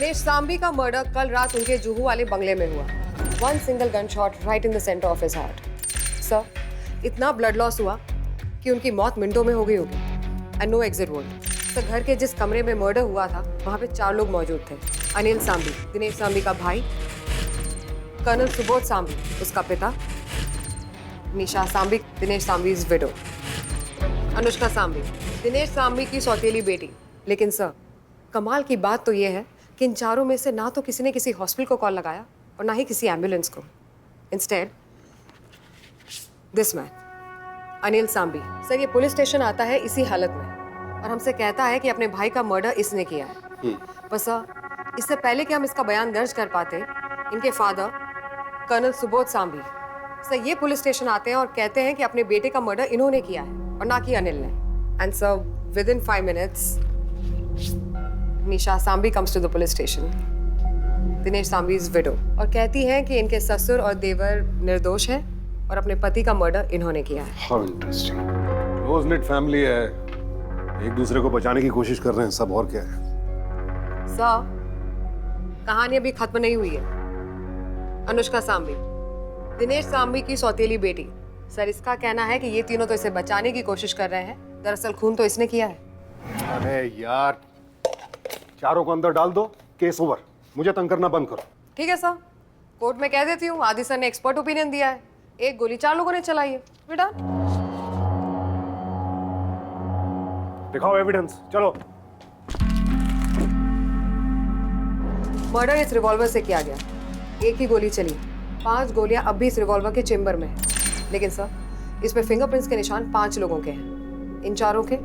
दिनेश सांबी का मर्डर कल रात उनके जुहू वाले बंगले में हुआ। One single gun shot right in the centre of his heart. Sir, इतना ब्लड लॉस हुआ कि उनकी मौत मिनटों में हो गई होगी and no exit volt. Sir, घर के जिस कमरे में मर्डर हुआ था वहां पे 4 लोग मौजूद थे। अनिल सांबी, दिनेश सांबी का भाई, कर्नल सुबोध सांबी उसका पिता, निशा सांबी दिनेश सांबीज विडो, अनुष्का सांबी दिनेश सांबी की सौतेली बेटी। लेकिन सर, कमाल की बात तो ये है कि इन चारों में से ना तो किसी ने किसी हॉस्पिटल को कॉल लगाया और ना ही किसी एम्बुलेंस को। Instead this man Anil Sambi, sir, ये पुलिस स्टेशन आता है इसी हालत में और हमसे कहता है कि अपने भाई का मर्डर इसने किया है। पर सर, इससे पहले कि हम इसका बयान दर्ज कर पाते, इनके फादर कर्नल सुबोध सांबी सर ये पुलिस स्टेशन आते हैं और कहते हैं कि अपने बेटे का मर्डर इन्होंने किया है और ना कि अनिल ने। And sir, within 5 minutes Nisha Sambi comes to the police station, Dinesh Sambi's widow, और कहती है कि इनके ससुर और देवर निर्दोष हैं और अपने पति का मर्डर इन्होंने किया है। How interesting. Close knit family है, एक दूसरे को बचाने की कोशिश कर रहे हैं सब, और क्या है। सर, कहानी अभी खत्म नहीं हुई है। अनुष्का सांबी दिनेश सांबी की सौतेली बेटी, सर, इसका कहना है कि ये तीनों तो इसे बचाने की कोशिश कर रहे हैं, दरअसल खून तो इसने किया है। अरे यार, चारों को अंदर डाल दो, केस ओवर। मुझे तंग करना बंद करो। ठीक है सर, कोर्ट में कह देती हूँ आदि सर ने एक्सपर्ट ओपिनियन दिया है, एक गोली 4 लोगों ने चलाई है। बेटा दिखाओ एविडेंस, चलो। मर्डर इस रिवॉल्वर से किया गया, एक ही गोली चली, 5 गोलियां अब भी इस रिवॉल्वर के चेम्बर में है। लेकिन सर, इस पे फिंगरप्रिंट्स के निशान 5 लोगों के हैं, इन चारों के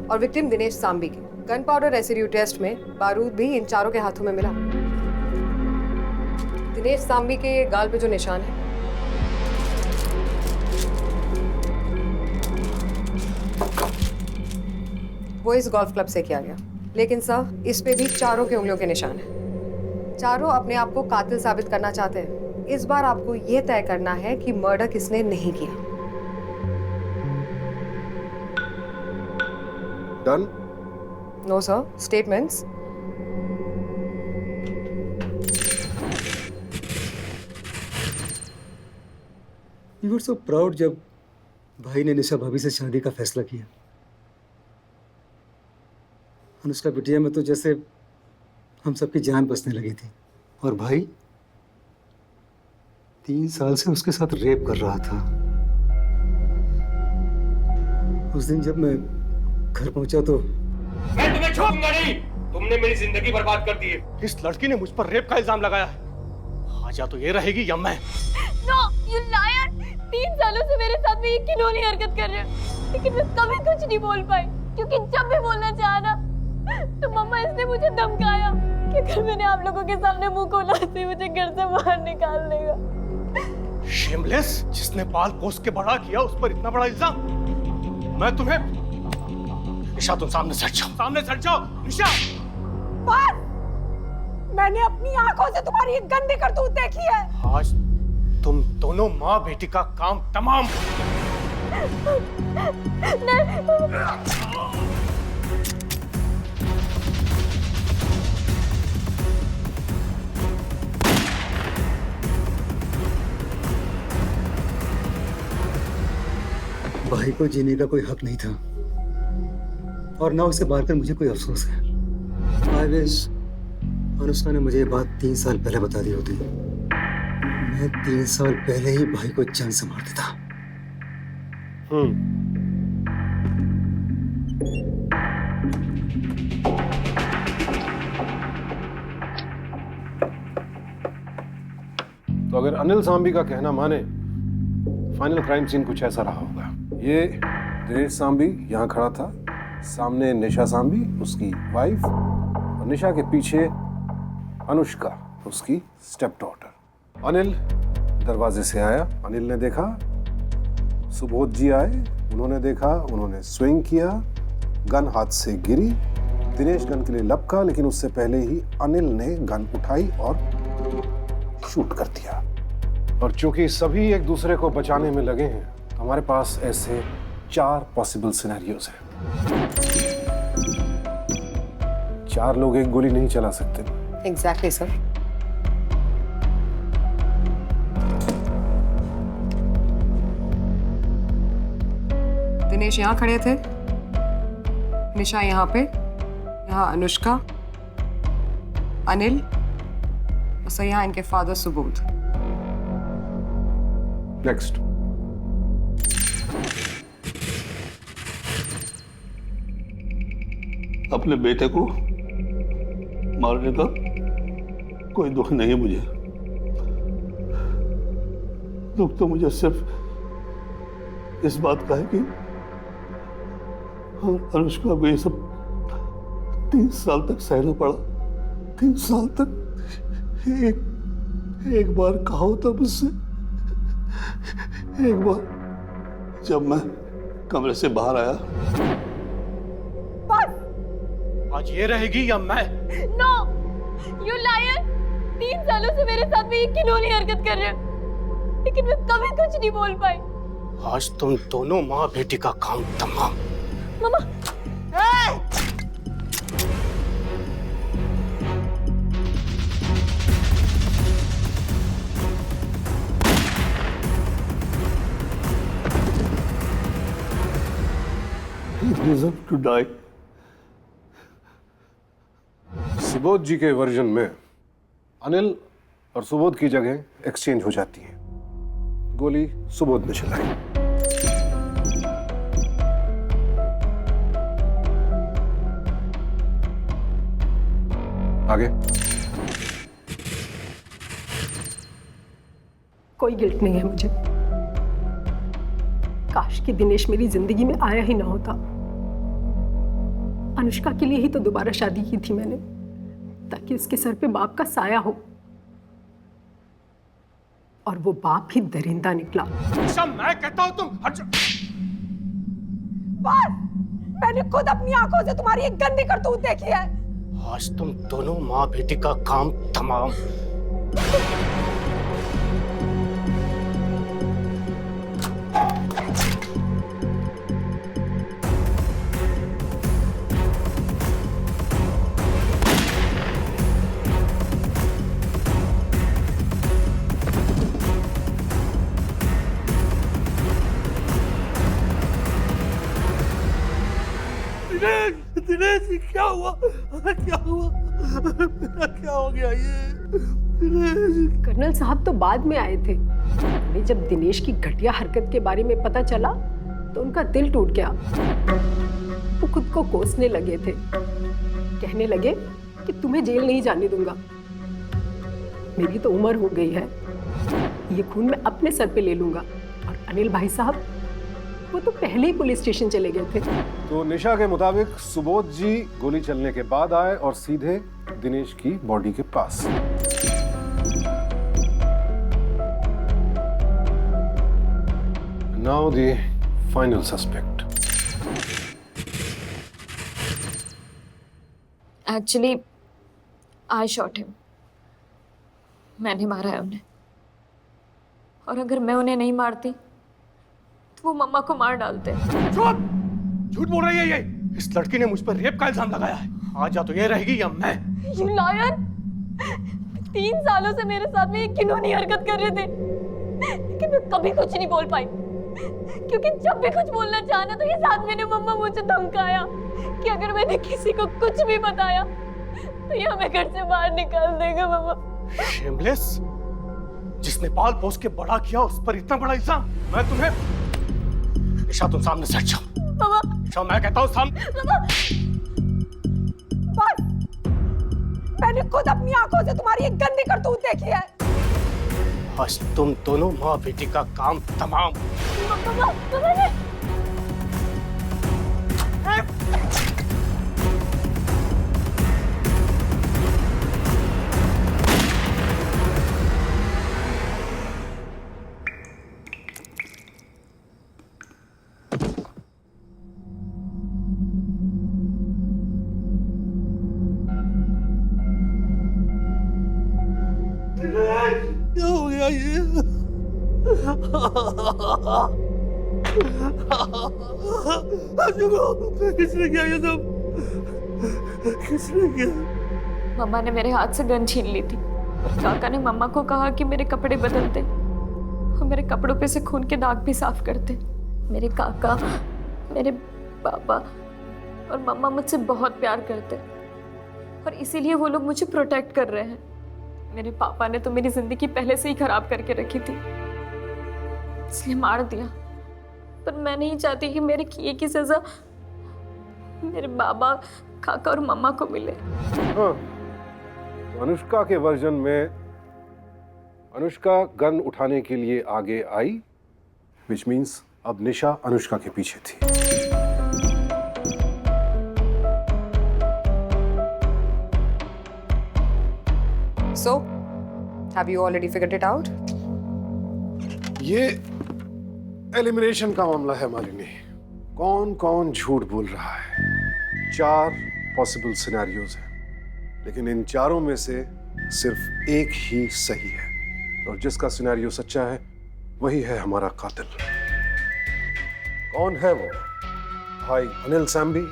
और विक्टिम दिनेश सांबी के। गन पाउडर रेसिड्यू टेस्ट में बारूद भी इन चारों के हाथों में मिला। दिनेश सांबी के गाल पे जो निशान है, वो इस गोल्फ क्लब से किया गया। लेकिन सर, इस पे भी चारों के उंगलियों के निशान हैं। चारों अपने आप को कातिल साबित करना चाहते हैं। इस बार आपको यह तय करना है कि मर्डर किसने नहीं किया। Done? No sir, statements. We were so proud जब भाई ने निशा भाभी से शादी का फैसला किया। अनुष्का बिटिया में तो जैसे हम सबकी जान बसने लगी थी। और भाई 3 साल से उसके साथ रेप कर रहा था। उस दिन जब मैं घर पहुंचा तो मैं तुम्हें छोड़ूंगा नहीं। तुमने मेरी जिंदगी बर्बाद कर दी है। इस लड़की ने मुझ पर रेप का इल्जाम लगाया है। आज या तो ये रहेगी या मैं। No, you liar! 3 सालों से मेरे साथ में ये घिनौनी हरकत कर रहे हो, लेकिन मैं कभी कुछ नहीं बोल पाई, क्योंकि जब भी बोलना चाहा ना, तो मम्मा इसने मुझे धमकाया कि अगर मैंने आप लोगों के सामने मुंह खोला तो मुझे घर से बाहर निकाल देगा। शेमलेस, जिसने पाल पोस के बड़ा किया उस पर इतना बड़ा इल्जाम। मैं तुम्हें निशा, तुम सामने से हट जाओ, सामने से हट जाओ। निशा, बस! मैंने अपनी आंखों से तुम्हारी एक गंदी करतूत देखी है। आज तुम दोनों माँ बेटी का काम तमाम। भाई को जीने का कोई हक नहीं था और ना उसे मारकर मुझे कोई अफसोस है। I wish अनुष्का ने मुझे ये बात 3 साल पहले बता दी होती। मैं 3 साल पहले ही भाई को जान से मार देता। तो अगर अनिल सांबी का कहना माने, फाइनल क्राइम सीन कुछ ऐसा रहा होगा। ये दिनेश सांबी यहाँ खड़ा था, सामने निशा सांबी उसकी वाइफ, और निशा के पीछे अनुष्का उसकी स्टेप डॉटर। अनिल दरवाजे से आया, अनिल ने देखा, सुबोध जी आए, उन्होंने देखा, उन्होंने स्विंग किया, गन हाथ से गिरी, दिनेश गन के लिए लपका, लेकिन उससे पहले ही अनिल ने गन उठाई और शूट कर दिया। और चूंकि सभी एक दूसरे को बचाने में लगे हैं, तो हमारे पास ऐसे 4 पॉसिबल सिनेरियोज हैं। 4 लोग एक गोली नहीं चला सकते, एग्जैक्टली सर। दिनेश यहाँ खड़े थे, निशा यहाँ पे, यहाँ अनुष्का, अनिल और सर यहाँ इनके फादर सुबोध। नेक्स्ट। अपने बेटे को मारने का कोई दुख नहीं मुझे। दुख तो मुझे सिर्फ इस बात का है कि अनुष्का को ये सब 3 साल तक सहना पड़ा। 3 साल तक एक बार कहा होता मुझसे, एक बार जब मैं कमरे से बाहर आया। आज ये रहेगी या मैं? No, you lawyer! 3 सालों से मेरे साथ में ये घिनौनी हरकत कर रहे हो, लेकिन मैं कभी कुछ नहीं बोल पाई। आज तुम दोनों माँ बेटी का काम तमाम। मम्मा, He deserved to die. Subodh जी के वर्जन में अनिल और सुबोध की जगह एक्सचेंज हो जाती है। गोली सुबोध ने चलाई। आगे। कोई गिल्ट नहीं है मुझे। काश कि दिनेश मेरी जिंदगी में आया ही ना होता। अनुष्का के लिए ही तो दोबारा शादी की थी मैंने, ताकि उसके सर पे बाप का साया हो, और वो बाप ही दरिंदा निकला। निशा, मैं कहता हूँ तुम हट जाओ। बस, मैंने खुद अपनी आंखों से तुम्हारी एक गंदी करतूत देखी है। आज तुम दोनों माँ बेटी का काम तमाम। दिनेश क्या हुआ? क्या हुआ? मेरा क्या हो गया ये? दिनेश। कर्नल साहब तो बाद में आए थे। उन्हें जब दिनेश की घटिया हरकत के बारे में पता चला तो उनका दिल टूट गया। वो खुद को कोसने लगे थे, कहने लगे कि तुम्हें जेल नहीं जाने दूंगा। मेरी तो उम्र हो गई है, ये खून मैं अपने सर पे ले लूंगा। और अनिल भाई साहब, वो तो पहले ही पुलिस स्टेशन चले गए थे। तो निशा के मुताबिक सुबोध जी गोली चलने के बाद आए और सीधे दिनेश की बॉडी के पास। Now the final suspect. Actually I shot him. मैंने मारा है उन्हें, और अगर मैं उन्हें नहीं मारती तो वो मम्मा को मार डालते। चुप! झूठ बोल रही है ये। इस लड़की ने मुझ पर रेप का इल्जाम लगाया है। आज या तो ये रहेगी या मैं। You lawyer! 3 सालों से मेरे साथ में ये घिनौनी हरकत कर रहे थे, लेकिन मैं कभी कुछ नहीं बोल पाई, क्योंकि जब भी कुछ बोलना चाहा तो ये साथ में मम्मा मुझे धमकाया कि अगर मैंने किसी को कुछ भी बताया तो ये हमें घर से बाहर निकाल देगा। मम्मा शेमलेस! जिसने पाल पोस के बड़ा किया उस पर इतना बड़ा इल्जाम। मैं तुम्हें निशा, तुम सामने से हट जाओ। मम्मा, निशा, मैं कहता हूँ सामने। मम्मा, बस, मैंने खुद अपनी आंखों से तुम्हारी एक गंदी करतूत देखी है। आज तुम दोनों माँ बेटी का काम तमाम। मम्मा, मम्मा ने क्या हो गया ये? किसने किया ये सब? किसने किया? मम्मा ने मेरे हाथ से गन छीन ली थी और काका ने मम्मा को कहा कि मेरे कपड़े बदल दे और मेरे कपड़ों पे से खून के दाग भी साफ कर दे। मेरे काका, मेरे पापा और मम्मा मुझसे बहुत प्यार करते और इसीलिए वो लोग मुझे प्रोटेक्ट कर रहे हैं। मेरे पापा ने तो मेरी जिंदगी पहले से ही खराब करके रखी थी, इसलिए मार दिया। पर मैं नहीं चाहती कि मेरे किए की सजा मेरे बाबा, काका और मम्मा को मिले। हाँ, तो अनुष्का के वर्जन में अनुष्का गन उठाने के लिए आगे आई, विच मीन्स अब निशा अनुष्का के पीछे थी। So, have you already figured it out? ये एलिमिनेशन का मामला है मालिनी। कौन कौन झूठ बोल रहा है? 4 पॉसिबल सिनेरियोज हैं, लेकिन इन चारों में से सिर्फ एक ही सही है, और जिसका सिनेरियो सच्चा है वही है हमारा कातिल। कौन है वो? भाई अनिल सैम्बी,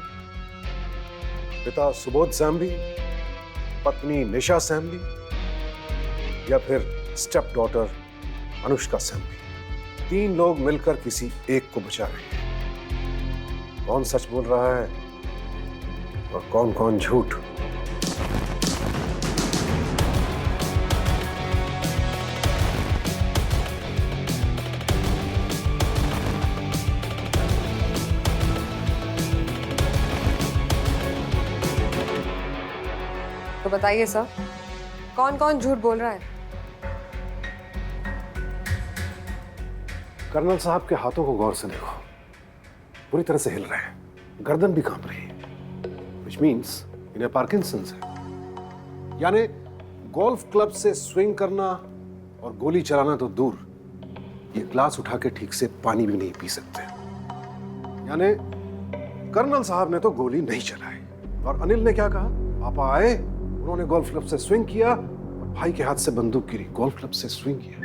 पिता सुबोध सैम्बी, पत्नी निशा सैम्बी, या फिर स्टेप डॉटर अनुष्का सैम्बी? 3 लोग मिलकर किसी एक को बचा रहे हैं। कौन सच बोल रहा है और कौन कौन झूठ? तो बताइए सर, कौन कौन झूठ बोल रहा है? कर्नल साहब के हाथों को गौर से देखो, पूरी तरह से हिल रहे हैं, गर्दन भी कांप रही है, which means इन्हें पार्किंसंस है। यानी गोल्फ क्लब से स्विंग करना और गोली चलाना तो दूर, ये ग्लास उठा के ठीक से पानी भी नहीं पी सकते। यानी कर्नल साहब ने तो गोली नहीं चलाई, और अनिल ने क्या कहा? पापा आए, उन्होंने गोल्फ क्लब से स्विंग किया और भाई के हाथ से बंदूक गिरी, गोल्फ क्लब से स्विंग किया।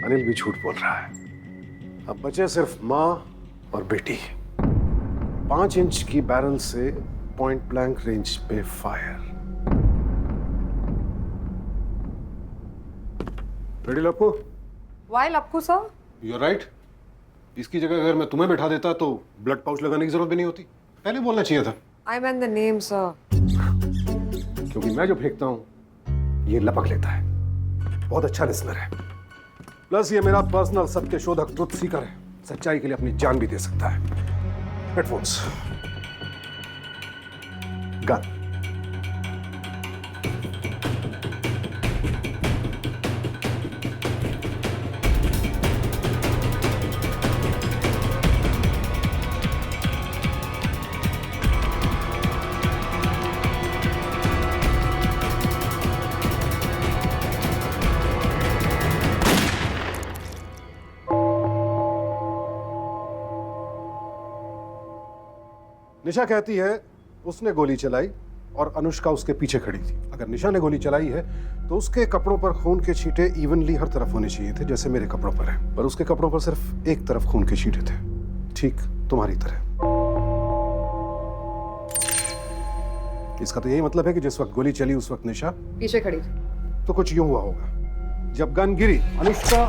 अनिल भी झूठ बोल रहा है। अब बचे सिर्फ माँ और बेटी। 5 इंच की बैरल से पॉइंट ब्लैंक रेंज पे फायर। रेडी लपको? Why लपकू सर? You are right. इसकी जगह अगर मैं तुम्हें बैठा देता तो ब्लड पाउच लगाने की जरूरत भी नहीं होती। पहले बोलना चाहिए था। I meant the name, sir. क्योंकि मैं जो फेंकता हूं ये लपक लेता है। बहुत अच्छा लिसनर है। प्लस ये मेरा पर्सनल सत्य शोधक, ट्रुथ सीकर है। सच्चाई के लिए अपनी जान भी दे सकता है। Headphones, gun. निशा कहती है उसने गोली चलाई और अनुष्का उसके पीछे खड़ी थी। अगर निशा ने गोली चलाई है तो उसके कपड़ों पर खून के छींटे इवनली हर तरफ होने चाहिए थे, जैसे मेरे कपड़ों पर है, पर उसके कपड़ों पर सिर्फ एक तरफ खून के छींटे थे, ठीक तुम्हारी तरह। इसका तो यही मतलब है कि जिस वक्त गोली चली उस वक्त निशा पीछे खड़ी थी। तो कुछ यूं हुआ होगा, जब गन गिरी अनुष्का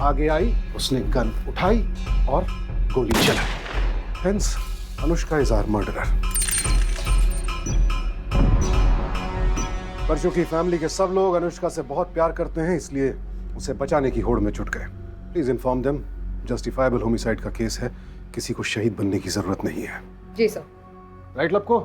आगे आई, उसने गन उठाई और गोली चलाई। Hence Anushka is our murderer. पर चूंकि फैमिली के सब लोग अनुष्का से बहुत प्यार करते हैं, इसलिए उसे बचाने की होड़ में जुट गए। Please inform them, justifiable homicide का केस है, किसी को शहीद बनने की जरूरत नहीं है। जी सर। राइट लपको?